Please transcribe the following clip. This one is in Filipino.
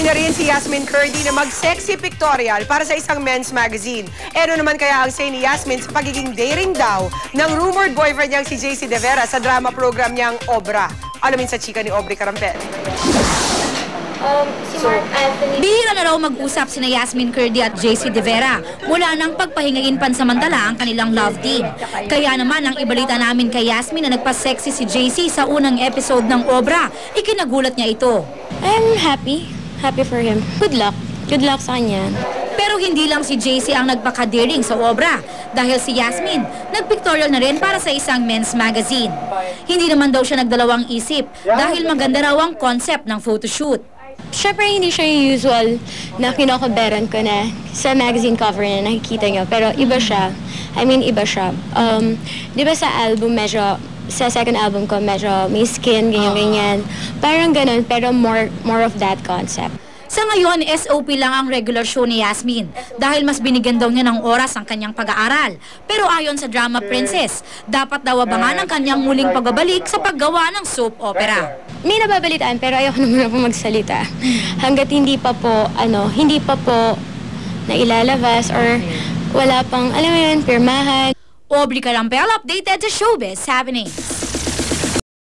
Nagpasya na rin si Yasmin Curdy na mag-sexy pictorial para sa isang men's magazine. Ano naman kaya ang say ni Yasmin sa pagiging daring daw ng rumored boyfriend niyang si JC De Vera sa drama program niyang Obra? Alamin sa chika ni Aubrey Carampel. Si Mark Anthony. Bihira na raw mag-usap sina Yasmin Curdy at JC De Vera mula nang pagpahingain pansamantala ang kanilang love team. Kaya naman ang ibalita namin kay Yasmin na nagpa-sexy si JC sa unang episode ng Obra, ikinagulat niya ito. I'm happy. Happy for him. Good luck. Good luck sa kanya. Pero hindi lang si JC ang nagpakadiring sa Obra dahil si Yasmin nagpictorial na rin para sa isang men's magazine. Hindi naman daw siya nagdalawang isip dahil maganda raw ang concept ng photoshoot. Siyempre, hindi siya yung usual na kinokoberan ko na sa magazine cover na nakikita nyo. Pero iba siya. I mean, iba siya. Di ba sa album, sa second album ko, medyo may skin, ganyan-ganyan. Parang ganun, pero more of that concept. Sa ngayon, SOP lang ang regular show ni Yasmin dahil mas binigyan daw niya ng oras ang kanyang pag-aaral. Pero ayon sa Drama Princess, dapat daw abangan ang kanyang muling pagbabalik sa paggawa ng soap opera. May nababalitaan pero ayoko na muna po magsalita. Hanggat hindi pa po nailalabas or wala pang, alam mo yun, pirmahan. Aubrey Carampel, updated sa Showbiz Happenings.